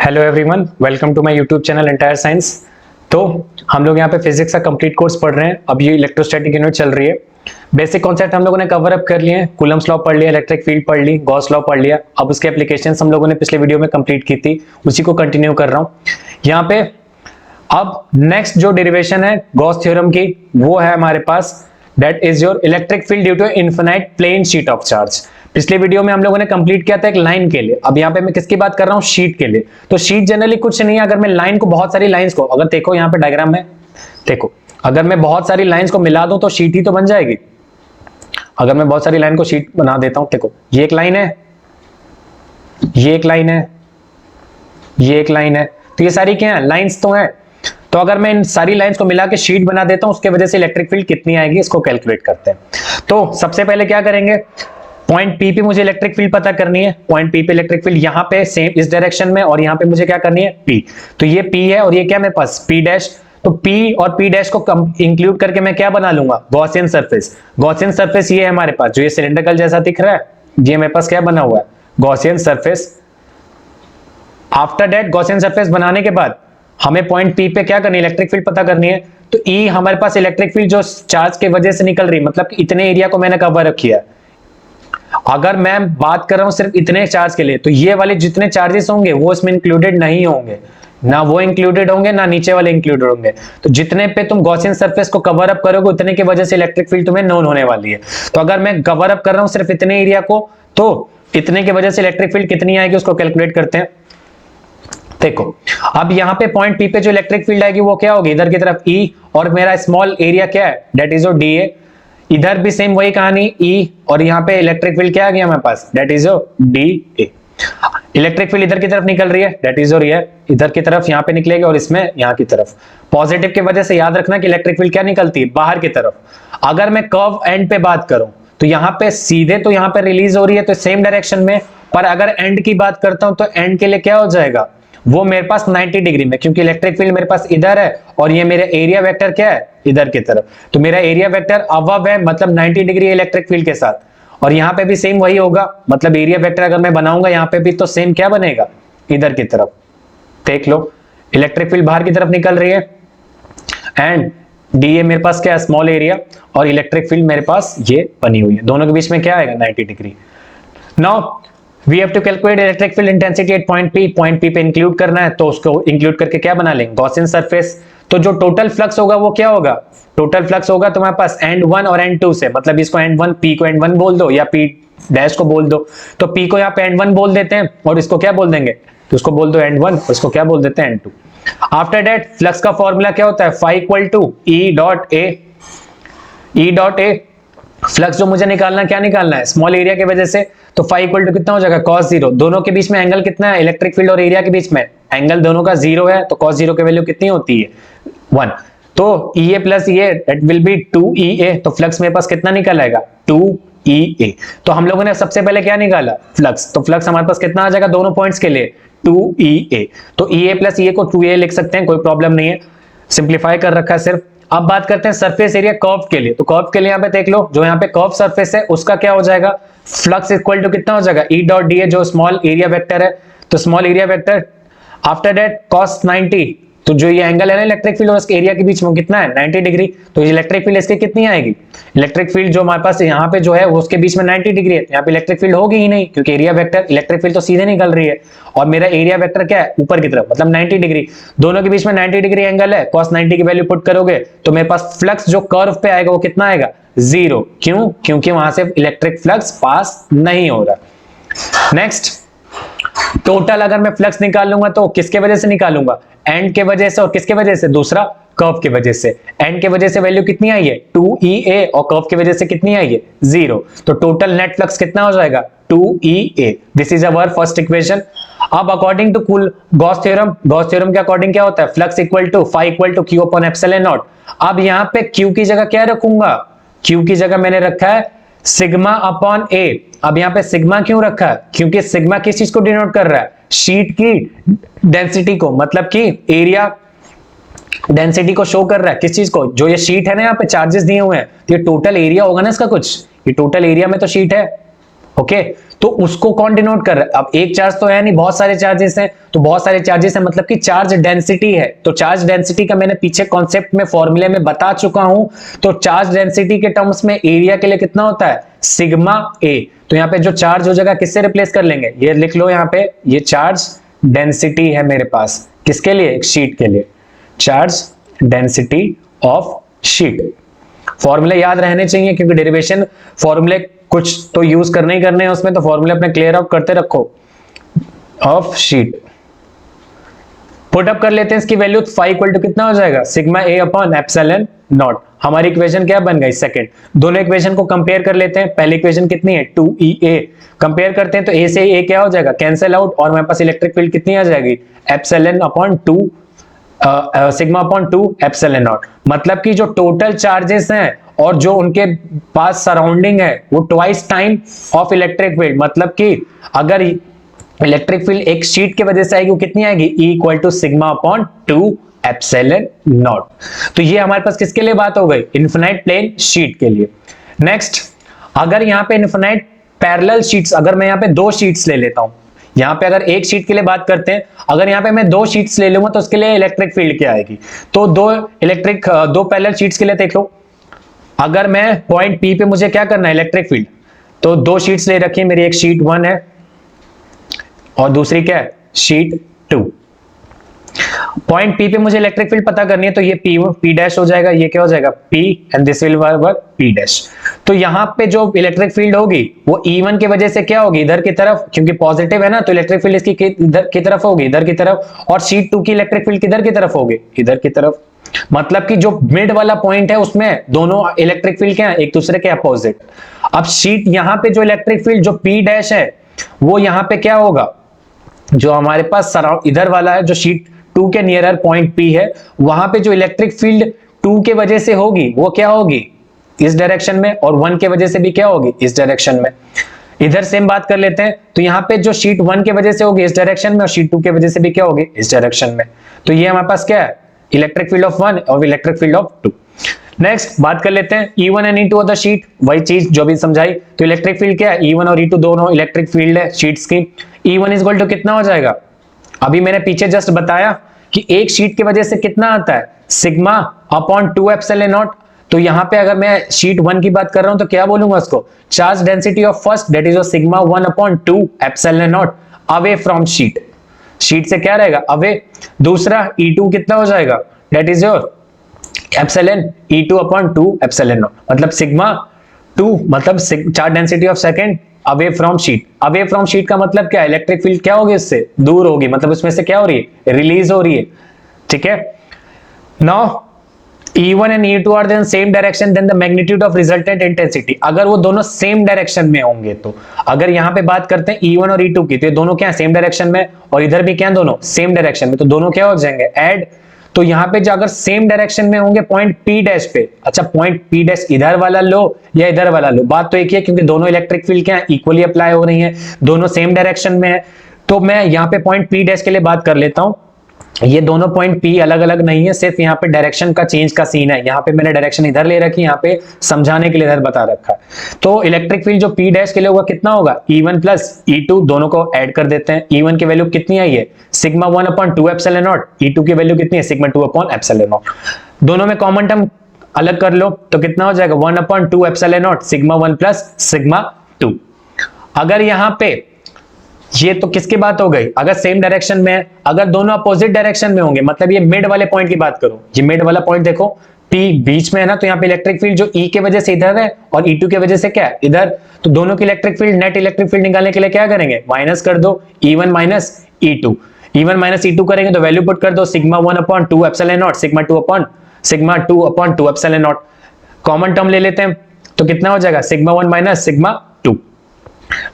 Hello everyone, welcome to my YouTube channel entire science. तो हम लोग यहाँ पे फिजिक्स का कंप्लीट कोर्स पढ़ रहे हैं। अब ये इलेक्ट्रोस्टैटिक यूनिट चल रही है। बेसिक कॉन्सेप्ट हम लोगों ने कवर अप कर लिए हैं। कूलम्स लॉ पढ़ लिया, इलेक्ट्रिक फील्ड पढ़ ली, गॉस लॉ पढ़ लिया। अब उसके एप्लीकेशंस हम लोगों ने पिछले वीडियो में कंप्लीट की थी, उसी को कंटिन्यू कर रहा हूँ यहाँ पे। अब नेक्स्ट जो डेरिवेशन है गॉस थ्योरम की, वो है हमारे पास that is your electric field due to infinite plane sheet of charge. पिछले वीडियो में हम लोगों ने कंप्लीट किया था एक लाइन के लिए। अब यहाँ पे मैं किसकी बात कर रहा हूँ? शीट के लिए। तो शीट जनरली कुछ नहीं है। अगर मैं लाइन को, बहुत सारी लाइंस को, अगर देखो यहाँ पे डायग्राम है, देखो अगर मैं बहुत सारी लाइंस को मिला दूं तो शीट ही तो बन जाएगी। अगर मैं बहुत सारी लाइन को शीट बना देता हूं, देखो ये एक लाइन है, ये एक लाइन है, ये एक लाइन है, तो ये सारी क्या है? लाइंस तो है। तो अगर मैं इन सारी लाइंस को मिला के शीट बना देता हूं, उसके वजह से इलेक्ट्रिक फील्ड कितनी आएगी इसको कैलकुलेट करते हैं। तो सबसे पहले क्या करेंगे, पॉइंट पी पे मुझे इलेक्ट्रिक फील्ड पता करनी है। पॉइंट पी पे इलेक्ट्रिक फील्ड यहाँ पे सेम इस डायरेक्शन में, और यहाँ पे मुझे क्या करनी है? पी। तो ये पी है और ये क्या मेरे पास? P dash. तो पी और पी डैश को इंक्लूड करके मैं क्या बना लूंगा? Gaussian surface. गॉसियन सरफेस ये है हमारे पास, जो ये सिलेंड्रिकल जैसा दिख रहा है, ये मेरे पास क्या बना हुआ है? Gaussian surface. After that Gaussian surface बनाने के बाद हमें पॉइंट पी पे क्या करनी है? इलेक्ट्रिक फील्ड पता करनी है। तो ई हमारे पास इलेक्ट्रिक फील्ड जो चार्ज के वजह से निकल रही, मतलब कि इतने एरिया को मैंने कवर किया। अगर मैं बात कर रहा हूं सिर्फ इतने चार्ज के लिए, तो ये वाले जितने चार्जेस होंगे वो इसमें इंक्लूडेड नहीं होंगे, ना वो इंक्लूडेड होंगे ना नीचे वाले इंक्लूडेड होंगे। तो जितने पे तुम गॉसियन सरफेस को कवर अप करोगे, उतने की वजह से इलेक्ट्रिक फील्ड तुम्हें नोन होने वाली है। तो अगर मैं कवर अप कर रहा हूं सिर्फ इतने एरिया को, तो इतने की वजह से इलेक्ट्रिक फील्ड कितनी आएगी उसको कैलकुलेट करते हैं। देखो अब यहाँ पे पॉइंट पी पे जो इलेक्ट्रिक फील्ड आएगी वो क्या होगी? इधर की तरफ ई, और मेरा स्मॉल एरिया क्या है? दैट इज योर डी ए। इधर भी सेम वही कहानी, ई, और यहाँ पे इलेक्ट्रिक फील्ड क्या आ गया हमारे पास? That is your D A. Electric field इधर की तरफ निकल रही है, दैट इज योर ये, इधर की तरफ यहाँ पे निकलेगी, और इसमें यहाँ की तरफ पॉजिटिव की वजह से याद रखना कि इलेक्ट्रिक फील्ड क्या निकलती है? बाहर की तरफ। अगर मैं कर्व एंड पे बात करूं तो यहाँ पे सीधे तो यहाँ पे रिलीज हो रही है, तो सेम डायरेक्शन में। पर अगर एंड की बात करता हूं तो एंड के लिए क्या हो जाएगा? वो मेरे पास 90 डिग्री में, क्योंकि इलेक्ट्रिक फील्ड मेरे पास इधर है और ये मेरा एरिया वेक्टर क्या है? इधर की तरफ। तो मेरा एरिया वेक्टर अबव है, मतलब 90 डिग्री इलेक्ट्रिक फील्ड के साथ। और यहाँ पे भी सेम वही होगा, मतलब एरिया वेक्टर अगर मैं बनाऊंगा यहाँ पे भी, तो सेम क्या बनेगा? इधर की तरफ। देख लो इलेक्ट्रिक फील्ड बाहर की तरफ निकल रही है, एंड डी ए मेरे पास क्या है? स्मॉल एरिया, और इलेक्ट्रिक फील्ड मेरे पास ये बनी हुई है। दोनों के बीच में क्या आएगा? 90 degree. Now we have to calculate electric field intensity at point P। Point P पे इंक्लूड करना है, तो उसको इंक्लूड करके क्या बना लेंगे? Gaussian surface. तो जो टोटल फ्लक्स होगा वो क्या होगा? टोटल फ्लक्स होगा तुम्हारे पास एंड 1 और एंड 2 से, मतलब इसको एंड 1, P को एंड 1 बोल दो, या P डैश को बोल दो। तो P को यहाँ पे एंड 1 बोल देते हैं, और इसको क्या बोल देंगे? तो उसको बोल दो एंड 1, और इसको क्या बोल देते हैं? एंड 2। आफ्टर दैट फ्लक्स का फॉर्मूला क्या होता है? Phi equal to E dot A। E dot A flux जो मुझे निकालना, क्या निकालना है? स्मॉल एरिया की वजह से। तो फाई इक्वल टू कितना हो जाएगा? cos 0। दोनों के बीच में एंगल कितना है? इलेक्ट्रिक फील्ड और एरिया के बीच में एंगल दोनों का 0 है, तो cos 0 की वैल्यू कितनी होती है? 1। तो EA plus EA that will be 2EA। तो फ्लक्स मेरे पास कितना निकल आएगा? 2EA। तो हम लोगों ने सबसे पहले क्या निकाला? फ्लक्स। तो फ्लक्स हमारे पास कितना आ जाएगा दोनों पॉइंट्स के लिए? 2EA। तो EA प्लस EA को 2A लिख सकते हैं, कोई प्रॉब्लम नहीं है, सिंप्लीफाई कर रखा है सिर्फ। अब बात करते हैं सरफेस एरिया कर्व के लिए। तो कर्व के लिए यहाँ पे देख लो, जो यहाँ पे कर्व सरफेस है उसका क्या हो जाएगा? फ्लक्स इक्वल टू कितना हो जाएगा? E डॉट डी ए, जो स्मॉल एरिया वेक्टर है। तो small area vector after that cos 90। तो जो ये एंगल है ना इलेक्ट्रिक फील्ड और इसके एरिया के बीच में, कितना है? 90 डिग्री। तो इलेक्ट्रिक फील्ड इसके कितनी आएगी? इलेक्ट्रिक फील्ड जो हमारे पास यहाँ पे जो है वो उसके बीच में 90 डिग्री है, यहाँ पे इलेक्ट्रिक फील्ड होगी ही नहीं, क्योंकि एरिया वेक्टर, इलेक्ट्रिक फील्ड तो सीधे निकल रही है, और मेरा एरिया वेक्टर क्या है? ऊपर की तरफ, मतलब 90 डिग्री। दोनों के बीच में 90 डिग्री एंगल है, cos 90 की वैल्यू पुट करोगे तो मेरे पास फ्लक्स जो कर्व पे आएगा वो कितना आएगा? 0। क्यों? क्योंकि वहां से इलेक्ट्रिक फ्लक्स पास नहीं हो रहा। नेक्स्ट, टोटल अगर मैं फ्लक्स निकाल लूंगा तो किसके वजह से निकालूंगा? एंड के वजह से, और किसके वजह से? दूसरा कर्व की वजह से। एंड के वजह से वैल्यू कितनी आई है? 2EA, और कर्व की वजह से कितनी आई है? 0। तो टोटल नेट फ्लक्स कितना हो जाएगा? 2EA। This is our first equation. अब according to Gauss theorem, Gauss theorem के अकॉर्डिंग क्या होता है? Flux equal to phi equal to Q upon epsilon naught. अब यहाँ पे Q की जगह क्या रखूंगा? Q की जगह मैंने रखा है सिग्मा अपॉन A। अब यहाँ पे सिग्मा क्यों रखा है? क्योंकि सिग्मा किस चीज को डिनोट कर रहा है? शीट की डेंसिटी को, मतलब कि एरिया डेंसिटी को शो कर रहा है। किस चीज को? जो ये शीट है ना, यहाँ पे चार्जेस दिए हुए हैं, तो ये टोटल एरिया होगा ना इसका कुछ, ये टोटल एरिया में तो शीट है। ओके तो उसको कौन डिनोट कर रहा है? अब एक चार्ज तो है नहीं, बहुत सारे चार्जेस हैं, तो बहुत सारे चार्जेस हैं मतलब कि चार्ज डेंसिटी है। तो चार्ज डेंसिटी का मैंने पीछे कॉन्सेप्ट में फॉर्मूले में बता चुका हूं। तो चार्ज डेंसिटी के टर्म्स में एरिया के लिए कितना होता है? सिग्मा ए। तो यहाँ पे जो चार्ज हो जाएगा किससे रिप्लेस कर लेंगे? ये लिख लो यहाँ पे, ये चार्ज डेंसिटी है मेरे पास, किसके लिए? एक शीट के लिए, चार्ज डेंसिटी ऑफ शीट। फॉर्मूले याद रहने चाहिए क्योंकि डेरिवेशन फॉर्मूले कुछ तो यूज करने ही करने हैं उसमें, तो फॉर्मूले अपने क्लियर आउट करते रखो। ऑफ शीट पुट अप कर लेते हैं, इसकी वैल्यू फाई इक्वल टू कितना हो जाएगा? Sigma A upon epsilon not. हमारी इक्वेशन क्या बन गई? सेकंड। दोनों इक्वेशन को कंपेयर कर लेते हैं। पहली इक्वेशन कितनी है? 2EA। कंपेयर करते हैं तो ए से ए क्या हो जाएगा? कैंसिल आउट, और हमारे पास इलेक्ट्रिक फील्ड कितनी आ जाएगी? Epsilon upon 2 sigma upon 2 epsilon not. मतलब कि जो टोटल चार्जेस हैं और जो उनके पास सराउंडिंग है वो twice time of electric field. मतलब कि अगर इलेक्ट्रिक फील्ड एक शीट की वजह से आएगी वो कितनी आएगी? E equal to sigma upon 2 epsilon naught. तो ये हमारे पास किसके लिए बात हो गई? इनफिनाइट प्लेन शीट के लिए। नेक्स्ट, अगर यहाँ पे इनफिनाइट पैरेलल शीट्स, अगर मैं यहाँ पे दो शीट्स ले लेता हूं, यहाँ पे अगर एक शीट के लिए बात करते हैं, अगर यहाँ पे मैं दो शीट्स ले लूंगा तो उसके लिए इलेक्ट्रिक फील्ड क्या आएगी? तो दो पैरेलल शीट्स के लिए देख लो। अगर मैं पॉइंट P पे मुझे क्या करना है? Electric field. तो दो शीट्स ले रखी है मेरी, एक शीट 1 है और दूसरी क्या है? शीट 2। पॉइंट P पे मुझे इलेक्ट्रिक फील्ड पता करनी है, तो ये P डैश हो जाएगा, ये क्या हो जाएगा? P and this will work P dash. तो यहाँ पे जो इलेक्ट्रिक फील्ड होगी वो E1 की वजह से क्या होगी? इधर की तरफ, क्योंकि पॉजिटिव है ना, तो इलेक्ट्रिक फील्ड इसकी इधर की तरफ होगी, इधर की तरफ। और शीट 2 की इलेक्ट्रिक फील्ड किधर की तरफ होगी? इधर की तरफ। मतलब कि जो मिड वाला पॉइंट है उसमें दोनों इलेक्ट्रिक फील्ड क्या है? एक दूसरे के अपोजिट। अब शीट यहाँ पे जो इलेक्ट्रिक फील्ड जो P डैश है वो यहाँ पे क्या होगा? जो हमारे पास सराउंड इधर वाला है, जो शीट 2 के नियरर पॉइंट P है, वहां पे जो इलेक्ट्रिक फील्ड 2 के वजह से होगी वो क्या होगी? इस डायरेक्शन में, और 1 के वजह से भी क्या होगी? इस डायरेक्शन में। इधर सेम बात कर लेते हैं, तो यहाँ पे जो शीट 1 के वजह से होगी इस डायरेक्शन में, और शीट 2 के वजह से भी क्या होगी? इस डायरेक्शन में। तो ये हमारे पास क्या है? इलेक्ट्रिक फील्ड ऑफ 1 और इलेक्ट्रिक फील्ड ऑफ 2। नेक्स्ट बात कर लेते हैं E1 and E2 of the sheet, वही चीज जो भी समझाई। तो इलेक्ट्रिक फील्ड क्या है? E1 और E2 दोनों इलेक्ट्रिक फील्ड है शीट्स की। E1 इज इक्वल टू कितना हो जाएगा? अभी मैंने पीछे जस्ट बताया कि एक शीट की वजह से कितना आता है? Sigma upon 2 epsilon naught. तो यहां पे अगर मैं शीट 1 की बात कर रहा हूं तो क्या बोलूंगा उसको? Charge density of first that is sigma 1 upon 2 epsilon not away from sheet. Sheet से क्या रहेगा? अवे। दूसरा E2 कितना हो जाएगा? That is your epsilon E2 upon 2 epsilon not. मतलब सिग्मा 2 मतलब charge density of second away from sheet. Away from sheet का मतलब क्या है? इलेक्ट्रिक फील्ड क्या होगी? इससे दूर होगी, मतलब उसमें से क्या हो रही है? रिलीज हो रही है। ठीक है। Now E1 and E2 are in same direction, then the magnitude of resultant intensity। अगर वो दोनों सेम डायरेक्शन में होंगे तो, अगर यहाँ पे बात करते हैं E1 और E2 की, तो ये दोनों क्या सेम डायरेक्शन में, और इधर भी क्या दोनों सेम डायरेक्शन में, तो दोनों क्या हो जाएंगे? ऐड। तो यहाँ पे जो अगर सेम डायरेक्शन में होंगे पॉइंट P डैश पे, अच्छा पॉइंट P डैश इधर वाला लो या इधर वाला लो, बात तो एक ही है क्योंकि दोनों इलेक्ट्रिक फील्ड क्या इक्वली अप्लाई हो रही है, दोनों सेम डायरेक्शन में है। तो मैं यहाँ पे पॉइंट P डैश के लिए बात कर लेता हूं। ये दोनों पॉइंट P अलग अलग नहीं है, सिर्फ यहाँ पे डायरेक्शन का चेंज का सीन है। यहाँ पे मैंने डायरेक्शन इधर ले रखी, यहाँ पे समझाने के लिए इधर बता रखा है। तो इलेक्ट्रिक फील्ड जो P डैश के लिए होगा कितना होगा? E1 प्लस E2 दोनों को ऐड कर देते हैं। E1 की वैल्यू कितनी आई है? Sigma 1 upon 2 epsilon not. E2 की वैल्यू कितनी है? Sigma 2 upon epsilon not. दोनों में कॉमन टर्म अलग कर लो तो कितना हो जाएगा? 1 upon 2 epsilon not sigma 1 plus sigma 2। अगर यहाँ पे ये तो किसकी बात हो गई? अगर सेम डायरेक्शन में, अगर दोनों अपोजिट डायरेक्शन में होंगे, मतलब ये मिड वाले पॉइंट की बात करो, ये मिड वाला पॉइंट देखो P बीच में है ना, तो यहाँ पे इलेक्ट्रिक फील्ड जो E के वजह से इधर है और E2 की वजह से क्या है? इधर। तो दोनों की electric field, net electric field निकालने के लिए क्या करेंगे? माइनस कर दो E1 minus E2। E1 minus E2 करेंगे तो वैल्यू पुट कर दो sigma 1 upon 2 epsilon not sigma 2 upon 2 epsilon naught. Common term ले लेते हैं तो कितना हो जाएगा? Sigma 1 minus sigma 2।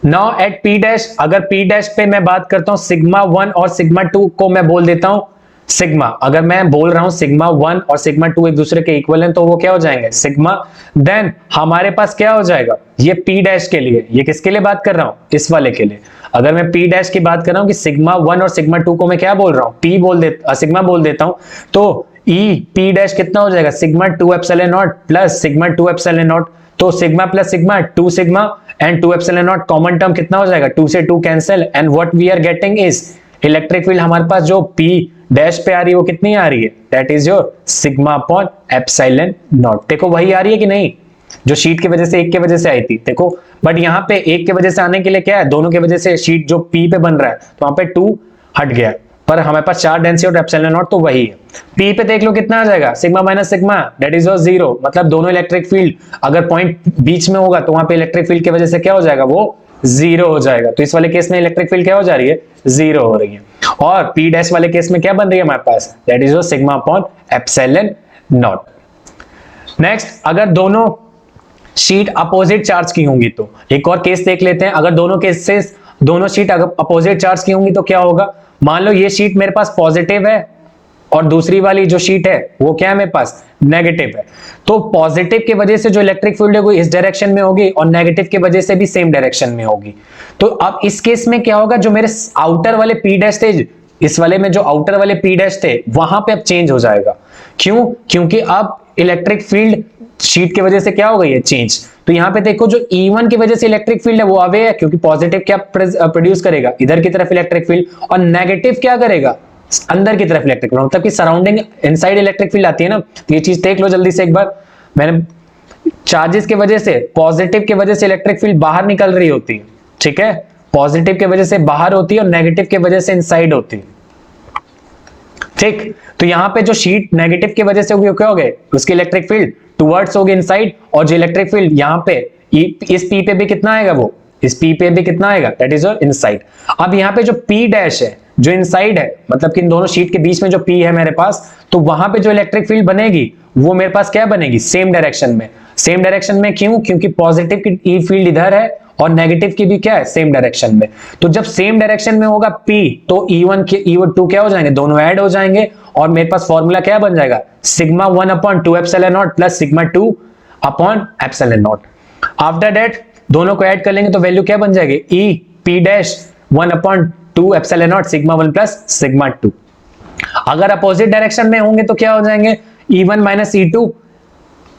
Now at P dash, अगर P डैश पे मैं बात करता हूं सिग्मा 1 और सिग्मा 2 को मैं बोल देता हूं सिग्मा। अगर मैं बोल रहा हूं सिग्मा 1 और सिग्मा 2 एक दूसरे के इक्वल हैं तो वो क्या हो जाएंगे? सिग्मा। देन हमारे पास क्या हो जाएगा? ये P डैश के लिए, ये किसके लिए बात कर रहा हूं? इस वाले के लिए। अगर मैं P डैश की बात कर रहा हूं कि सिग्मा 1 और सिग्मा 2 को मैं क्या बोल रहा हूं? P बोल देता, सिग्मा बोल देता हूं, तो E P डैश कितना हो जाएगा? Sigma 2 epsilon naught plus sigma 2 epsilon naught. तो sigma plus sigma 2 sigma and 2 epsilon naught common term कितना हो जाएगा, 2 से 2 cancel, and what we are getting is electric field हमारे पास जो P डैश पे आ रही है वो कितनी आ रही है, that is your sigma upon epsilon not. देखो वही आ रही है कि नहीं जो शीट की वजह से एक की वजह से आई थी, देखो बट यहाँ पे एक की वजह से आने के लिए क्या है, दोनों की वजह से शीट जो P पे बन रहा है तो वहां पे 2 हट गया, पर हमारे पास चार्ज डेंसिटी और एप्सिलॉन नॉट तो वही है। P पे देख लो कितना आ जाएगा, sigma minus sigma that is your 0, मतलब दोनों इलेक्ट्रिक फील्ड अगर पॉइंट बीच में होगा तो वहां पे इलेक्ट्रिक फील्ड की वजह से क्या हो जाएगा, वो 0 हो जाएगा। तो इस वाले केस में इलेक्ट्रिक फील्ड क्या हो जा रही है, 0 हो रही है। और P डैश वाले केस में क्या बन रही है हमारे पास, that is your sigma upon epsilon naught. Next, अगर दोनों शीट अपोजिट चार्ज की होंगी तो एक और केस देख लेते हैं। अगर दोनों केसेस दोनों शीट अगर अपोजिट चार्ज की होंगी तो क्या होगा, मान लो ये शीट मेरे पास पॉजिटिव है और दूसरी वाली जो शीट है वो क्या है मेरे पास नेगेटिव है, तो पॉजिटिव की वजह से जो इलेक्ट्रिक फील्ड है वो इस डायरेक्शन में होगी और नेगेटिव की वजह से भी सेम डायरेक्शन में होगी। तो अब इस केस में क्या होगा, जो मेरे आउटर वाले P डैश थे, इस वाले में जो आउटर वाले P डैश थे वहां पे अब चेंज हो जाएगा। क्यों, क्योंकि अब इलेक्ट्रिक फील्ड शीट की वजह से क्या हो गई है, चेंज। तो यहाँ पे देखो जो E1 की वजह से इलेक्ट्रिक फील्ड है वो अवे है, क्योंकि पॉजिटिव क्या प्रोड्यूस करेगा, इधर की तरफ इलेक्ट्रिक फील्ड, और नेगेटिव क्या करेगा, अंदर की तरफ इलेक्ट्रिक फील्ड, मतलब कि सराउंडिंग इनसाइड इलेक्ट्रिक फील्ड आती है ना। तो ये चीज देख लो जल्दी से एक बार, मैंने चार्जेस की वजह से, पॉजिटिव की वजह से इलेक्ट्रिक फील्ड बाहर निकल रही होती है, ठीक है, पॉजिटिव की वजह से बाहर होती है और नेगेटिव की वजह से इनसाइड होती है, ठीक। तो यहाँ पे जो शीट नेगेटिव की वजह से होगी क्या हो गए, उसकी इलेक्ट्रिक फील्ड टुवर्ड्स होगी इनसाइड, और जो इलेक्ट्रिक फील्ड यहाँ पे इस P पे भी कितना आएगा, वो इस P पे भी कितना आएगा, दैट इज योर इनसाइड। अब यहाँ पे जो P डैश है जो इनसाइड है, मतलब कि इन दोनों शीट के बीच में जो P है मेरे पास, तो वहां पे जो इलेक्ट्रिक फील्ड बनेगी वो मेरे पास क्या बनेगी, सेम डायरेक्शन में। सेम डायरेक्शन में क्यों, क्योंकि पॉजिटिव की ई फील्ड इधर है और नेगेटिव की भी क्या है, सेम डायरेक्शन में। तो जब सेम डायरेक्शन में होगा P, तो E1 के E2 क्या हो जाएंगे, दोनों ऐड हो जाएंगे, और मेरे पास फॉर्मूला क्या बन जाएगा, sigma 1 upon 2 epsilon naught plus sigma 2 upon epsilon not. After that दोनों को ऐड कर लेंगे तो वैल्यू क्या बन जाएगी, E P dash 1 upon 2 epsilon not sigma 1 plus sigma 2। अगर अपोजिट डायरेक्शन में होंगे तो क्या हो जाएंगे, E1 minus E2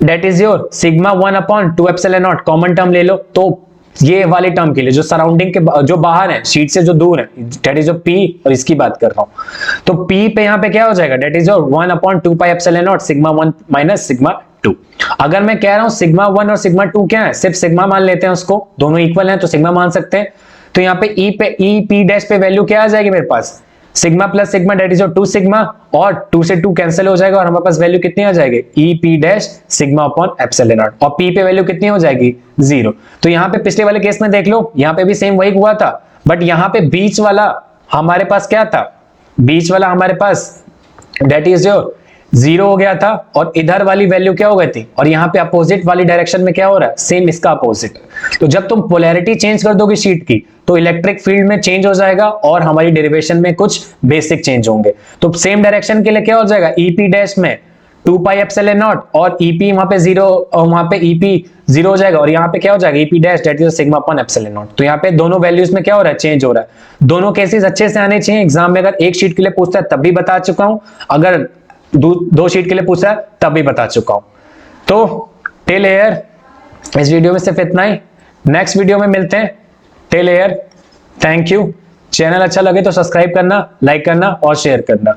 that is your sigma 1 upon 2 epsilon naught, common term ले लो, तो ये वाले टर्म के लिए जो सराउंडिंग के जो बाहर है शीट से जो दूर है, दैट इज जो P, और इसकी बात कर रहा हूं, तो P पे यहाँ पे क्या हो जाएगा, that is your 1 upon 2 pi epsilon not sigma 1 minus sigma 2। अगर मैं कह रहा हूं सिग्मा 1 और सिग्मा 2 क्या है, सिर्फ सिग्मा मान लेते हैं उसको, दोनों इक्वल हैं तो सिग्मा मान सकते हैं। तो यहाँ पे E P डैश पे वैल्यू क्या आ जाएगी मेरे पास, sigma plus sigma that is your 2 sigma, और 2 से 2 कैंसिल हो जाएगा और हमारे पास वैल्यू कितनी आ जाएगी, E P dash sigma upon epsilon not, और P पे वैल्यू कितनी हो जाएगी, 0। तो यहाँ पे पिछले वाले केस में देख लो, यहाँ पे भी सेम वही हुआ था, बट यहाँ पे बीच वाला हमारे पास क्या था, बीच वाला हमारे पास दैट इज योर 0 हो गया था, और इधर वाली वैल्यू क्या हो गई थी, और यहाँ पे अपोजिट वाली डायरेक्शन में क्या हो रहा है, सेम इसका अपोजिट। तो जब तुम पोलैरिटी चेंज कर दोगे शीट की तो इलेक्ट्रिक फील्ड में चेंज हो जाएगा और हमारी डेरिवेशन में कुछ बेसिक चेंज होंगे। तो सेम डायरेक्शन के लिए क्या हो जाएगा, EP डैश में 2 पाई एप्सिलॉन नॉट, और EP वहां पे 0, वहां पे EP 0 हो जाएगा, और यहाँ पे क्या हो जाएगा, EP dash that is sigma upon epsilon naught. तो यहाँ पे दोनों वैल्यूज में क्या हो रहा है, चेंज हो रहा है। दोनों केसेस अच्छे से आने चाहिए एग्जाम में, अगर एक शीट के लिए पूछता है तब भी बता चुका हूं, अगर दो शीट के लिए पूछा है तब भी बता चुका हूं। तो टिल हियर इस वीडियो में सिर्फ इतना ही, नेक्स्ट वीडियो में मिलते हैं। Till here thank you. Channel अच्छा लगे तो सब्सक्राइब करना, लाइक करना और शेयर करना।